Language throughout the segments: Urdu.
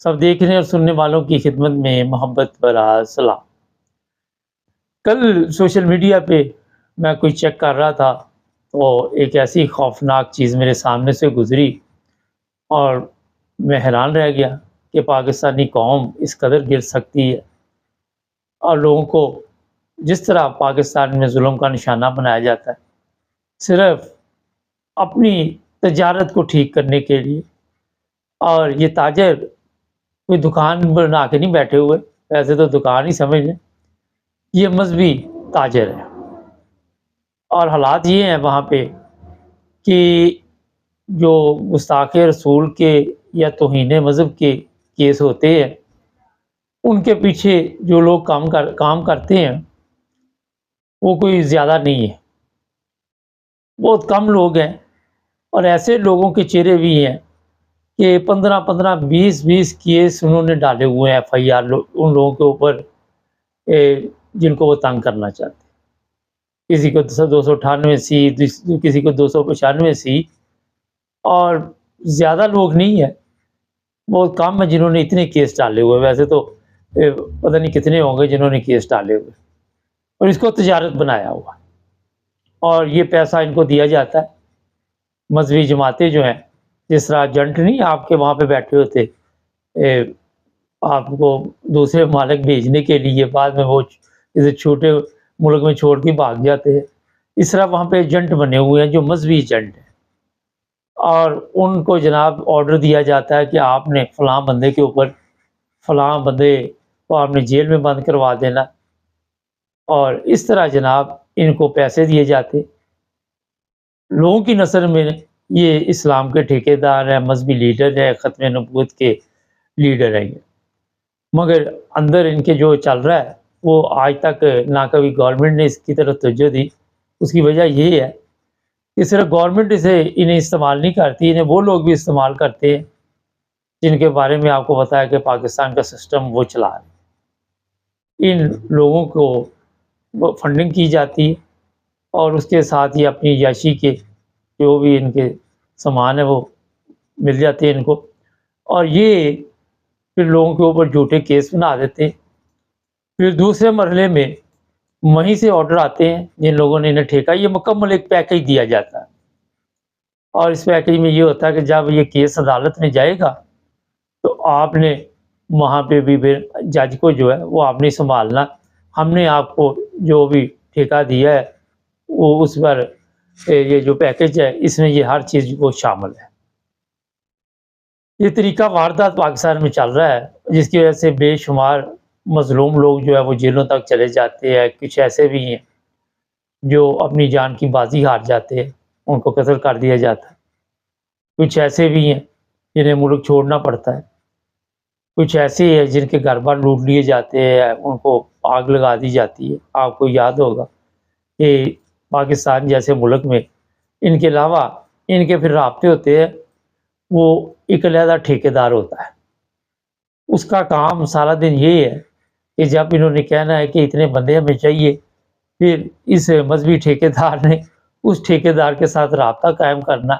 سب دیکھنے اور سننے والوں کی خدمت میں محبت بھرا سلام۔ کل سوشل میڈیا پہ میں کوئی چیک کر رہا تھا تو ایک ایسی خوفناک چیز میرے سامنے سے گزری اور میں حیران رہ گیا کہ پاکستانی قوم اس قدر گر سکتی ہے، اور لوگوں کو جس طرح پاکستان میں ظلم کا نشانہ بنایا جاتا ہے صرف اپنی تجارت کو ٹھیک کرنے کے لیے۔ اور یہ تاجر کوئی دکان بنا کے نہیں بیٹھے ہوئے، ویسے تو دکان ہی سمجھ لیں، یہ مذہبی تاجر ہے۔ اور حالات یہ ہیں وہاں پہ کہ جو گستاخ رسول کے یا توہین مذہب کے کیس ہوتے ہیں، ان کے پیچھے جو لوگ کام کرتے ہیں وہ کوئی زیادہ نہیں ہے، بہت کم لوگ ہیں۔ اور ایسے لوگوں کے چہرے بھی ہیں کہ 15 20 کیس انہوں نے ڈالے ہوئے ہیں، FIR ان لوگوں کے اوپر جن کو وہ تنگ کرنا چاہتے ہیں۔ کسی کو 298C، کسی کو 295C، اور زیادہ لوگ نہیں ہیں، بہت کم ہیں جنہوں نے اتنے کیس ڈالے ہوئے۔ ویسے تو پتہ نہیں کتنے ہوں گے جنہوں نے کیس ڈالے ہوئے اور اس کو تجارت بنایا ہوا، اور یہ پیسہ ان کو دیا جاتا ہے۔ مذہبی جماعتیں جو ہیں، جس طرح ایجنٹ نہیں آپ کے وہاں پہ بیٹھے ہوتے آپ کو دوسرے ممالک بھیجنے کے لیے، بعد میں وہ اسے چھوٹے ملک میں چھوڑ کے بھاگ جاتے ہیں، اس طرح وہاں پہ ایجنٹ بنے ہوئے ہیں جو مذہبی ایجنٹ ہیں، اور ان کو جناب آرڈر دیا جاتا ہے کہ آپ نے فلاں بندے کے اوپر فلاں بندے کو آپ نے جیل میں بند کروا دینا، اور اس طرح جناب ان کو پیسے دیے جاتے۔ لوگوں کی نظر میں یہ اسلام کے ٹھیکیدار ہیں، مذہبی لیڈر ہیں، ختم نبوت کے لیڈر ہیں، مگر اندر ان کے جو چل رہا ہے وہ آج تک نہ کبھی گورنمنٹ نے اس کی طرف توجہ دی۔ اس کی وجہ یہ ہے کہ صرف گورنمنٹ انہیں استعمال نہیں کرتی، انہیں وہ لوگ بھی استعمال کرتے ہیں جن کے بارے میں آپ کو پتا ہے کہ پاکستان کا سسٹم وہ چلا رہے۔ ان لوگوں کو فنڈنگ کی جاتی ہے، اور اس کے ساتھ ہی اپنی عیاشی کے جو بھی ان کے سامان ہے وہ مل جاتے ہیں ان کو، اور یہ پھر لوگوں کے اوپر جھوٹے کیس بنا دیتے ہیں۔ پھر دوسرے مرحلے میں وہیں سے آرڈر آتے ہیں جن لوگوں نے انہیں ٹھیکا، یہ مکمل ایک پیکج دیا جاتا ہے، اور اس پیکج میں یہ ہوتا ہے کہ جب یہ کیس عدالت میں جائے گا تو آپ نے وہاں پہ بھی جج کو جو ہے وہ آپ نے سنبھالنا، ہم نے آپ کو جو بھی ٹھیکہ دیا ہے وہ اس پر یہ جو پیکج ہے اس میں یہ ہر چیز کو شامل ہے۔ یہ طریقہ واردات پاکستان میں چل رہا ہے، جس کی وجہ سے بے شمار مظلوم لوگ جو ہے وہ جیلوں تک چلے جاتے ہیں۔ کچھ ایسے بھی ہیں جو اپنی جان کی بازی ہار جاتے ہیں، ان کو قتل کر دیا جاتا ہے۔ کچھ ایسے بھی ہیں جنہیں ملک چھوڑنا پڑتا ہے۔ کچھ ایسے ہیں جن کے گھر بار لوٹ لیے جاتے ہیں، ان کو آگ لگا دی جاتی ہے۔ آپ کو یاد ہوگا کہ پاکستان جیسے ملک میں ان کے علاوہ ان کے پھر رابطے ہوتے ہیں، وہ ایک علیحدہ ٹھیکیدار ہوتا ہے، اس کا کام سارا دن یہ ہے کہ جب انہوں نے کہنا ہے کہ اتنے بندے ہمیں چاہیے، پھر اس مذہبی ٹھیکیدار نے اس ٹھیکیدار کے ساتھ رابطہ قائم کرنا،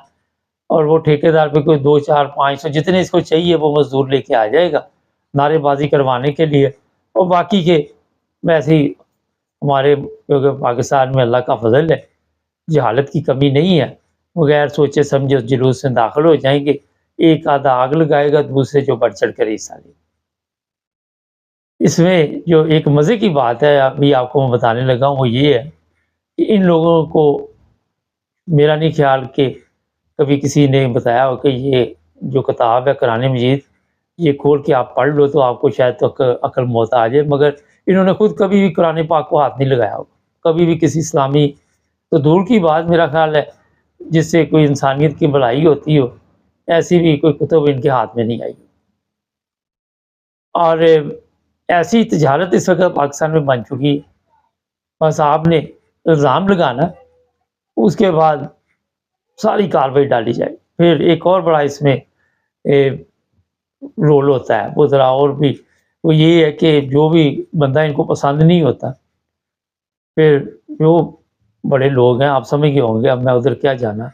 اور وہ ٹھیکیدار پہ کوئی 2 4 500 جتنے اس کو چاہیے وہ مزدور لے کے آ جائے گا نعرے بازی کروانے کے لیے، اور باقی کے ویسے ہی ہمارے کیونکہ پاکستان میں اللہ کا فضل ہے، جہالت کی کمی نہیں ہے، بغیر سوچے سمجھے اس جلوس میں داخل ہو جائیں گے، ایک آدھا آگ لگائے گا، دوسرے جو بڑھ چڑھ کر حصہ لے۔ اس میں جو ایک مزے کی بات ہے ابھی آپ کو میں بتانے لگا ہوں وہ یہ ہے کہ ان لوگوں کو میرا نہیں خیال کہ کبھی کسی نے بتایا ہو کہ یہ جو کتاب ہے قرآن مجید یہ کھول کے آپ پڑھ لو تو آپ کو شاید تو عقل موت آ جائے، مگر انہوں نے خود کبھی بھی قرآن پاک کو ہاتھ نہیں لگایا ہوگا، کبھی بھی کسی اسلامی، تو دور کی بات میرا خیال ہے جس سے کوئی انسانیت کی بھلائی ہوتی ہو ایسی بھی کوئی کتب ان کے ہاتھ میں نہیں آئی۔ اور ایسی تجارت اس وقت پاکستان میں بن چکی ہے، بس آپ نے الزام لگانا، اس کے بعد ساری کارروائی ڈالی جائے۔ پھر ایک اور بڑا اس میں رول ہوتا ہے وہ ذرا اور بھی، وہ یہ ہے کہ جو بھی بندہ ان کو پسند نہیں ہوتا، پھر جو بڑے لوگ ہیں آپ سمجھ گئے ہوں گے، اب میں ادھر کیا جانا،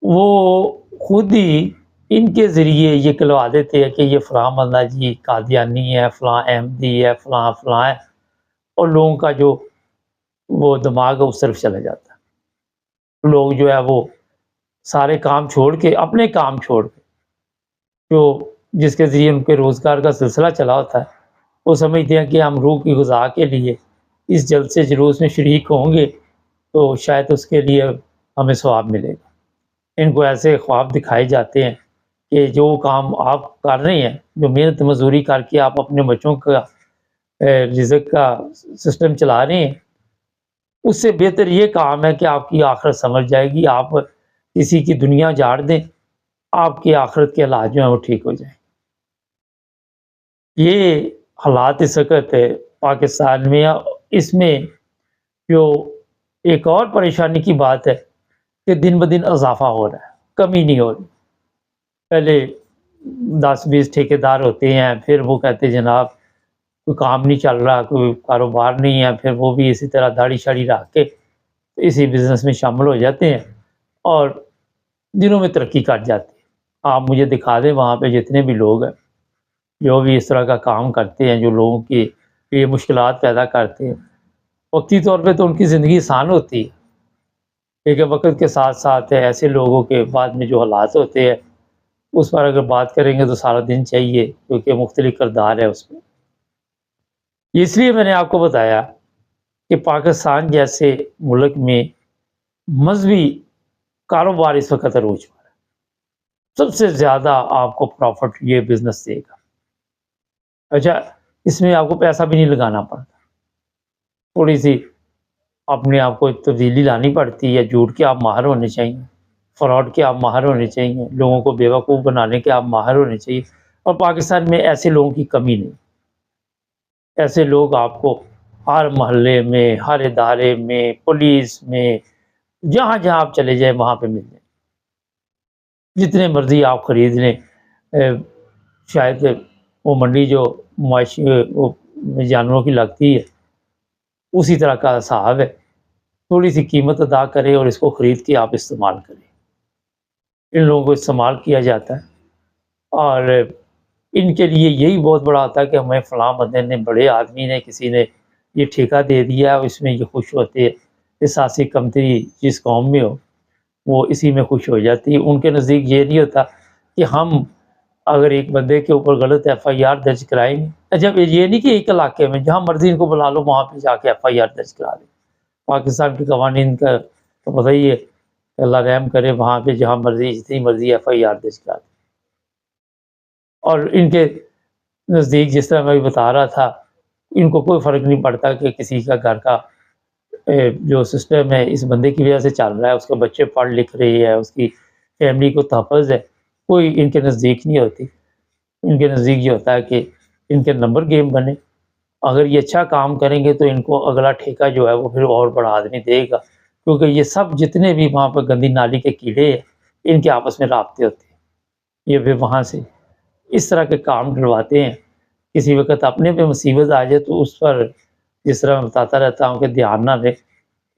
وہ خود ہی ان کے ذریعے یہ کہلوا دیتے ہیں کہ یہ فلاں بندہ جی قادیانی ہے، فلاں احمدی ہے، فلاں فلاں ہے، اور لوگوں کا جو وہ دماغ ہے اس طرف چلا جاتا ہے۔ لوگ جو ہے وہ سارے کام چھوڑ کے، اپنے کام چھوڑ کے، جو جس کے ذریعے ان کے روزگار کا سلسلہ چلا ہوتا ہے، وہ سمجھتے ہیں کہ ہم روح کی غذا کے لیے اس جلسے جلوس میں شریک ہوں گے تو شاید اس کے لیے ہمیں ثواب ملے گا۔ ان کو ایسے خواب دکھائے جاتے ہیں کہ جو کام آپ کر رہے ہیں، جو محنت مزدوری کر کے آپ اپنے بچوں کا رزق کا سسٹم چلا رہے ہیں، اس سے بہتر یہ کام ہے کہ آپ کی آخرت سمجھ جائے گی۔ آپ کسی کی دنیا جاڑ دیں، آپ کی آخرت کے حالات جو ہیں وہ ٹھیک ہو جائیں۔ یہ حالات اس وقت پاکستان میں، اس میں جو ایک اور پریشانی کی بات ہے کہ دن بدن اضافہ ہو رہا ہے، کمی نہیں ہو رہی۔ پہلے 10-20 ٹھیکیدار ہوتے ہیں، پھر وہ کہتے ہیں جناب کوئی کام نہیں چل رہا، کوئی کاروبار نہیں ہے، پھر وہ بھی اسی طرح داڑھی شاڑی رکھ کے اسی بزنس میں شامل ہو جاتے ہیں اور دنوں میں ترقی کر جاتے ہیں۔ آپ مجھے دکھا دیں وہاں پہ جتنے بھی لوگ ہیں جو بھی اس طرح کا کام کرتے ہیں، جو لوگوں کی لیے مشکلات پیدا کرتے ہیں، وقتی طور پہ تو ان کی زندگی آسان ہوتی ہے، لیکن وقت کے ساتھ ساتھ ایسے لوگوں کے بعد میں جو حالات ہوتے ہیں اس پر اگر بات کریں گے تو سارا دن چاہیے، کیونکہ مختلف کردار ہے اس میں۔ اس لیے میں نے آپ کو بتایا کہ پاکستان جیسے ملک میں مذہبی کاروبار اس وقت عروج پر ہے، سب سے زیادہ آپ کو پروفٹ یہ بزنس دے گا۔ اچھا، اس میں آپ کو پیسہ بھی نہیں لگانا پڑتا، تھوڑی سی اپنے آپ کو تبدیلی لانی پڑتی ہے، جھوٹ کے آپ ماہر ہونے چاہیے، فراڈ کے آپ ماہر ہونے چاہیے، لوگوں کو بیوقوف بنانے کے آپ ماہر ہونے چاہیے، اور پاکستان میں ایسے لوگوں کی کمی نہیں۔ ایسے لوگ آپ کو ہر محلے میں، ہر ادارے میں، پولیس میں، جہاں جہاں آپ چلے جائیں وہاں پہ مل جائیں، جتنے مرضی آپ خرید لیں۔ شاید وہ منڈی جو معاشی وہ جانوروں کی لگتی ہے اسی طرح کا حساب ہے، تھوڑی سی قیمت ادا کریں اور اس کو خرید کے آپ استعمال کریں۔ ان لوگوں کو استعمال کیا جاتا ہے اور ان کے لیے یہی بہت بڑا ہوتا ہے کہ ہمیں فلاں بندے نے، بڑے آدمی نے، کسی نے یہ ٹھیکہ دے دیا، اس میں یہ خوش ہوتے ہیں۔ احساسی کمتری جس قوم میں ہو وہ اسی میں خوش ہو جاتی ہے۔ ان کے نزدیک یہ نہیں ہوتا کہ ہم اگر ایک بندے کے اوپر غلط ایف آئی آر درج کرائیں گے، جب یہ نہیں کہ ایک علاقے میں جہاں مرضی ان کو بلا لو وہاں پہ جا کے ایف آئی آر درج کرا دیں۔ پاکستان کے قوانین کا تو پتہ ہی ہے، اللہ رحم کرے، وہاں پہ جہاں مرضی جتنی مرضی ایف آئی آر درج کرا دیں۔ اور ان کے نزدیک جس طرح میں بھی بتا رہا تھا، ان کو کوئی فرق نہیں پڑتا کہ کسی کا گھر کا جو سسٹم ہے اس بندے کی وجہ سے چل رہا ہے، اس کے بچے پڑھ لکھ رہے ہیں، اس کی فیملی کو تحفظ ہے، کوئی ان کے نزدیک نہیں ہوتی۔ ان کے نزدیک یہ ہوتا ہے کہ ان کے نمبر گیم بنے، اگر یہ اچھا کام کریں گے تو ان کو اگلا ٹھیکہ جو ہے وہ پھر اور بڑا آدمی دے گا، کیونکہ یہ سب جتنے بھی وہاں پہ گندی نالی کے کیڑے ہیں ان کے آپس میں رابطے ہوتے ہیں، یہ پھر وہاں سے اس طرح کے کام ڈلواتے ہیں۔ کسی وقت اپنے پہ مصیبت آ جائے تو اس پر، جس طرح میں بتاتا رہتا ہوں کہ دھیان نہ دے،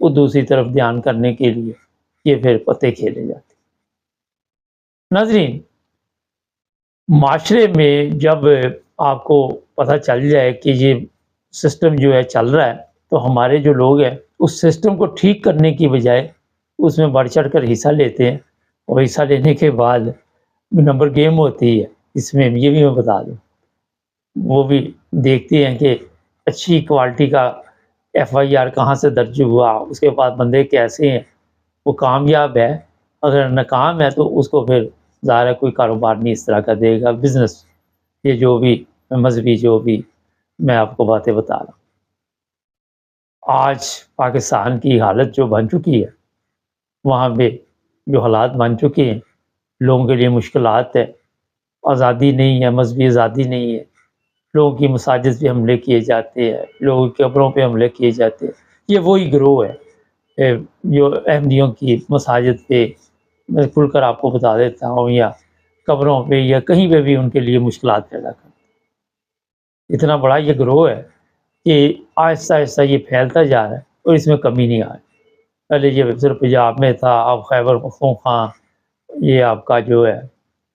وہ دوسری طرف دھیان کرنے کے لیے یہ پھر پتے کھیلے جاتے ہیں۔ ناظرین، معاشرے میں جب آپ کو پتہ چل جائے کہ یہ سسٹم جو ہے چل رہا ہے تو ہمارے جو لوگ ہیں اس سسٹم کو ٹھیک کرنے کی بجائے اس میں بڑھ چڑھ کر حصہ لیتے ہیں، اور حصہ لینے کے بعد نمبر گیم ہوتی ہے۔ اس میں یہ بھی میں بتا دوں، وہ بھی دیکھتے ہیں کہ اچھی کوالٹی کا ایف آئی آر کہاں سے درج ہوا، اس کے بعد بندے کیسے ہیں، وہ کامیاب ہے، اگر ناکام ہے تو اس کو پھر ظاہر ہے کوئی کاروبار نہیں اس طرح کا دے گا، بزنس، یہ جو بھی مذہبی جو بھی میں آپ کو باتیں بتا رہا ہوں۔ آج پاکستان کی حالت جو بن چکی ہے، وہاں پہ جو حالات بن چکے ہیں، لوگوں کے لیے مشکلات ہے، آزادی نہیں ہے، مذہبی آزادی نہیں ہے، لوگوں کی مساجد پہ حملے کیے جاتے ہیں، لوگوں کی قبروں پہ حملے کیے جاتے ہیں۔ یہ وہی گروہ ہے جو احمدیوں کی مساجد پہ، میں کھل کر آپ کو بتا دیتا ہوں، یا قبروں پہ یا کہیں پہ بھی ان کے لیے مشکلات پیدا کرتے ہیں۔ اتنا بڑا یہ گروہ ہے کہ آہستہ آہستہ یہ پھیلتا جا رہا ہے اور اس میں کمی نہیں آ رہی۔ پہلے یہ صرف پنجاب میں تھا، اب خیبر پختونخوا، یہ آپ کا جو ہے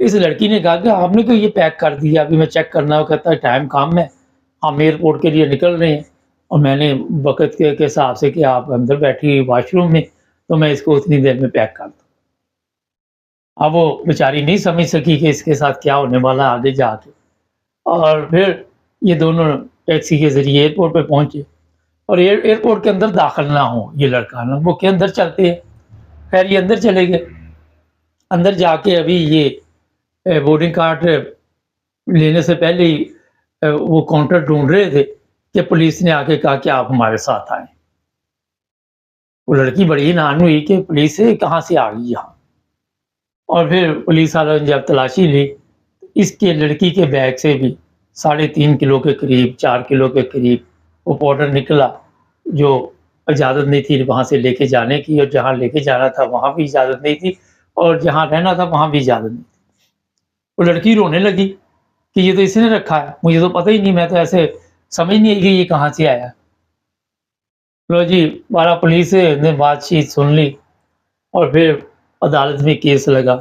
اس لڑکی نے کہا کہ آپ نے تو یہ پیک کر دیا، ابھی میں چیک کرنا ہو، کہتا ہے ٹائم کم ہے، ہم ایئرپورٹ کے لیے نکل رہے ہیں، اور میں نے وقت کے حساب سے کہ آپ اندر بیٹھی واش روم میں، تو میں اس کو اتنی دیر میں پیک کر دوں۔ اب وہ بیچاری نہیں سمجھ سکی کہ اس کے ساتھ کیا ہونے والا آگے جا کے، اور پھر یہ دونوں ٹیکسی کے ذریعے ایئرپورٹ پہ پہنچے، اور ایئرپورٹ کے اندر داخل نہ ہو یہ لڑکا نا، وہ کے اندر چلتے ہیں، خیر یہ اندر چلے گئے، اندر جا کے ابھی یہ بورڈنگ کارڈ لینے سے پہلے ہی وہ کاؤنٹر ڈھونڈ رہے تھے کہ پولیس نے آ کے کہا کہ آپ ہمارے ساتھ آئیں۔ وہ لڑکی بڑی حیران ہوئی کہ پولیس سے کہاں سے آ گئی یہاں، اور پھر پولیس والوں نے جب تلاشی لی، اس کے لڑکی کے بیگ سے بھی 3.5 کلو کے قریب 4 کلو کے قریب وہ پاؤڈر نکلا، جو اجازت نہیں تھی وہاں سے لے کے جانے کی، اور جہاں لے کے جانا تھا وہاں بھی اجازت نہیں تھی، اور جہاں رہنا تھا وہاں بھی اجازت نہیں تھی۔ وہ لڑکی رونے لگی کہ یہ تو اس نے رکھا ہے، مجھے تو پتہ ہی نہیں، میں تو ایسے سمجھ نہیں آئی کہ یہ کہاں سے آیا۔ لو جی، بارہ پولیس نے بات چیت سن لی، اور پھر عدالت میں کیس لگا۔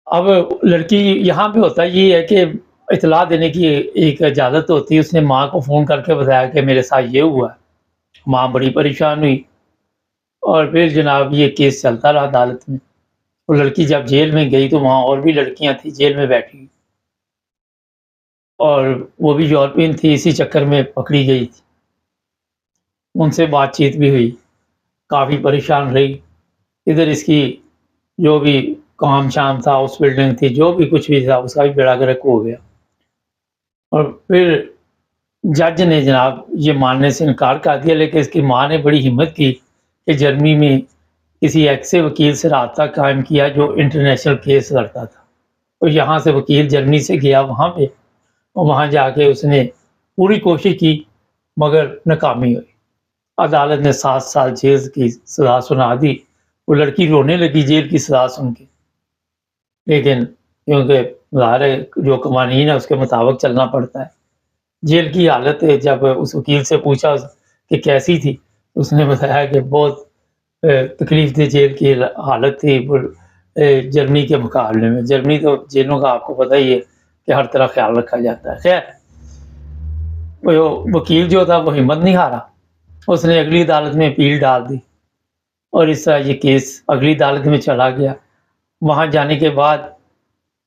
اب لڑکی یہاں پہ ہوتا یہ ہے کہ اطلاع دینے کی ایک اجازت ہوتی ہے، اس نے ماں کو فون کر کے بتایا کہ میرے ساتھ یہ ہوا ہے، ماں بڑی پریشان ہوئی، اور پھر جناب یہ کیس چلتا رہا عدالت میں۔ وہ لڑکی جب جیل میں گئی تو وہاں اور بھی لڑکیاں تھیں جیل میں بیٹھی، اور وہ بھی یورپین تھی، اسی چکر میں پکڑی گئی تھی، ان سے بات چیت بھی ہوئی، کافی پریشان رہی، ادھر اس کی جو بھی کام شام تھا، اس بلڈنگ تھی، جو بھی کچھ بھی تھا اس کا بھی بیڑا گرک ہو گیا۔ اور پھر جج نے جناب یہ ماننے سے انکار کر دیا، لیکن اس کی ماں نے بڑی ہمت کی کہ جرمنی میں کسی ایسے وکیل سے رابطہ قائم کیا جو انٹرنیشنل کیس لڑتا تھا، اور یہاں سے وکیل جرمنی سے گیا وہاں پہ، اور وہاں جا کے اس نے پوری کوشش کی مگر ناکامی ہوئی۔ عدالت نے 7 سال جیل کی سزا سنا دی۔ وہ لڑکی رونے لگی جیل کی سزا سن کے، لیکن کیونکہ ظاہر ہے جو قوانین ہے اس کے مطابق چلنا پڑتا ہے۔ جیل کی حالت ہے، جب اس وکیل سے پوچھا کہ کیسی تھی، اس نے بتایا کہ بہت تکلیف دہ جیل کی حالت تھی جرمنی کے مقابلے میں۔ جرمنی تو جیلوں کا آپ کو پتہ ہی ہے کہ ہر طرح خیال رکھا جاتا ہے۔ خیر وہ وکیل جو تھا وہ ہمت نہیں ہارا، اس نے اگلی عدالت میں اپیل ڈال دی، اور اس طرح یہ کیس اگلی عدالت میں چلا گیا۔ وہاں جانے کے بعد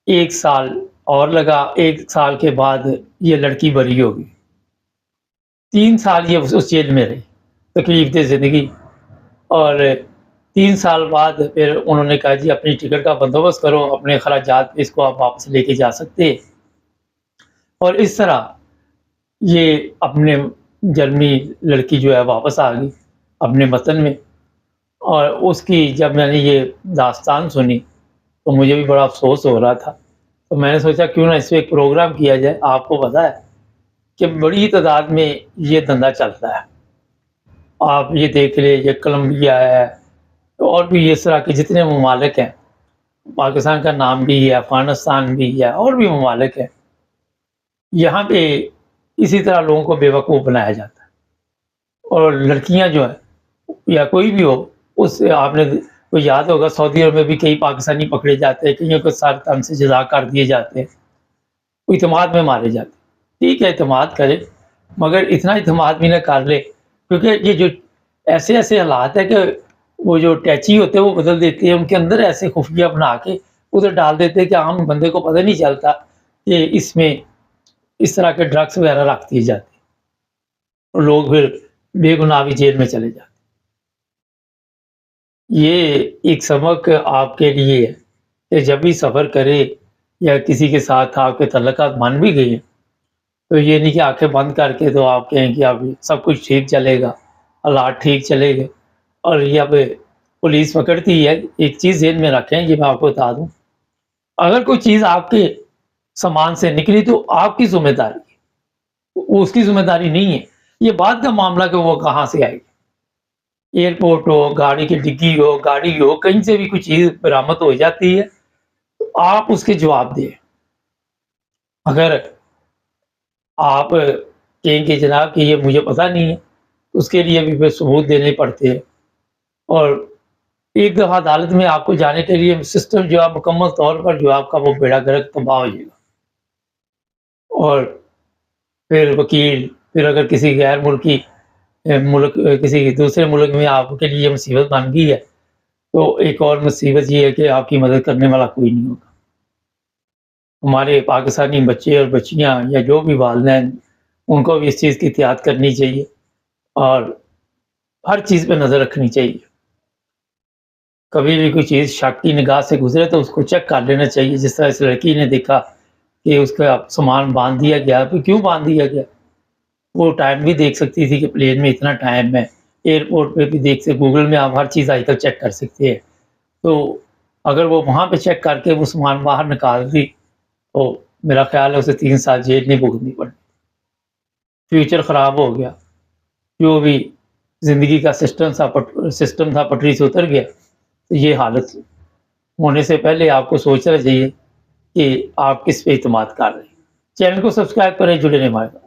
1 سال اور لگا، 1 سال کے بعد یہ لڑکی بری ہو گئی۔ 3 سال یہ اس جیل میں رہی، تکلیف دہ زندگی، اور 3 سال بعد پھر انہوں نے کہا جی اپنی ٹکٹ کا بندوبست کرو، اپنے خراجات پہ اس کو آپ واپس لے کے جا سکتے ہیں۔ اور اس طرح یہ اپنے جرمنی لڑکی جو ہے واپس آ گئی اپنے وطن میں۔ اور اس کی جب میں نے یہ داستان سنی تو مجھے بھی بڑا افسوس ہو رہا تھا، تو میں نے سوچا کیوں نہ اس پہ ایک پروگرام کیا جائے۔ آپ کو پتہ ہے کہ بڑی تعداد میں یہ دھندا چلتا ہے، آپ یہ دیکھ لیں، یہ کولمبیا ہے، اور بھی اس طرح کے جتنے ممالک ہیں، پاکستان کا نام بھی ہے، افغانستان بھی ہے، اور بھی ممالک ہیں، یہاں پہ اسی طرح لوگوں کو بیوقوف بنایا جاتا ہے، اور لڑکیاں جو ہیں یا کوئی بھی ہو، اس سے آپ نے کو یاد ہوگا سعودی عرب میں بھی کئی پاکستانی پکڑے جاتے ہیں، کئیوں کو سر تن سے جزا کر دیے جاتے ہیں، اعتماد میں مارے جاتے ہیں۔ ٹھیک ہے اعتماد کرے، مگر اتنا اعتماد بھی نہ کر لے، کیونکہ یہ جو ایسے ایسے حالات ہے کہ وہ جو ٹیچی ہوتے ہیں وہ بدل دیتے ہیں، ان کے اندر ایسے خفیہ بنا کے ادھر ڈال دیتے ہیں کہ عام بندے کو پتہ نہیں چلتا کہ اس میں اس طرح کے ڈرگس وغیرہ رکھ دیے جاتے ہیں، اور لوگ پھر بے گناہ بھی جیل میں چلے جاتے ہیں۔ یہ ایک سبق آپ کے لیے ہے کہ جب بھی سفر کرے یا کسی کے ساتھ آپ کے تعلقات بن بھی گئے ہیں، تو یہ نہیں کہ آنکھیں بند کر کے تو آپ کہیں کہ اب سب کچھ ٹھیک چلے گا، حالات ٹھیک چلے گئے، اور یہ اب پولیس پکڑتی ہے۔ ایک چیز ذہن میں رکھیں، یہ میں آپ کو بتا دوں، اگر کوئی چیز آپ کے سامان سے نکلی تو آپ کی ذمہ داری ہے، وہ اس کی ذمہ داری نہیں ہے۔ یہ بات کا معاملہ کہ وہ کہاں سے آئے گی، ایئرپورٹ ہو، گاڑی کی ڈگی ہو، گاڑی ہو، کہیں سے بھی کوئی چیز برآمد ہو جاتی ہے تو آپ اس کے جواب دیں۔ اگر آپ کہیں کہ جناب کہ یہ مجھے پتہ نہیں ہے، اس کے لیے بھی پھر ثبوت دینے پڑتے ہیں، اور ایک دفعہ عدالت میں آپ کو جانے کے لیے سسٹم جو ہے مکمل طور پر جو آپ کا وہ بیڑا گرک تباہ ہو جائے گا، اور پھر وکیل، پھر اگر کسی غیر ملکی ملک کسی دوسرے ملک میں آپ کے لیے مصیبت بن گئی ہے تو ایک اور مصیبت یہ ہے کہ آپ کی مدد کرنے والا کوئی نہیں ہوگا۔ ہمارے پاکستانی بچے اور بچیاں یا جو بھی والدین، ان کو بھی اس چیز کی احتیاط کرنی چاہیے اور ہر چیز پہ نظر رکھنی چاہیے۔ کبھی بھی کوئی چیز شک کی نگاہ سے گزرے تو اس کو چیک کر لینا چاہیے، جس طرح اس لڑکی نے دیکھا کہ اس کا سامان باندھ دیا گیا، تو کیوں باندھ دیا گیا؟ وہ ٹائم بھی دیکھ سکتی تھی کہ پلین میں اتنا ٹائم ہے، ایئرپورٹ پہ بھی دیکھ سکتے، گوگل میں آپ ہر چیز آج کل چیک کر سکتے ہیں۔ تو اگر وہ وہاں پہ چیک کر کے وہ سامان باہر نکال دی تو میرا خیال ہے اسے 3 سال جیل نہیں بھگتنی پڑی، فیوچر خراب ہو گیا، جو بھی زندگی کا سسٹم تھا پٹری سے اتر گیا۔ تو یہ حالت ہونے سے پہلے آپ کو سوچنا چاہیے کہ آپ کس پہ اعتماد کر رہے ہیں۔ چینل کو سبسکرائب کریں، جڑے رہیں ہمارے ساتھ۔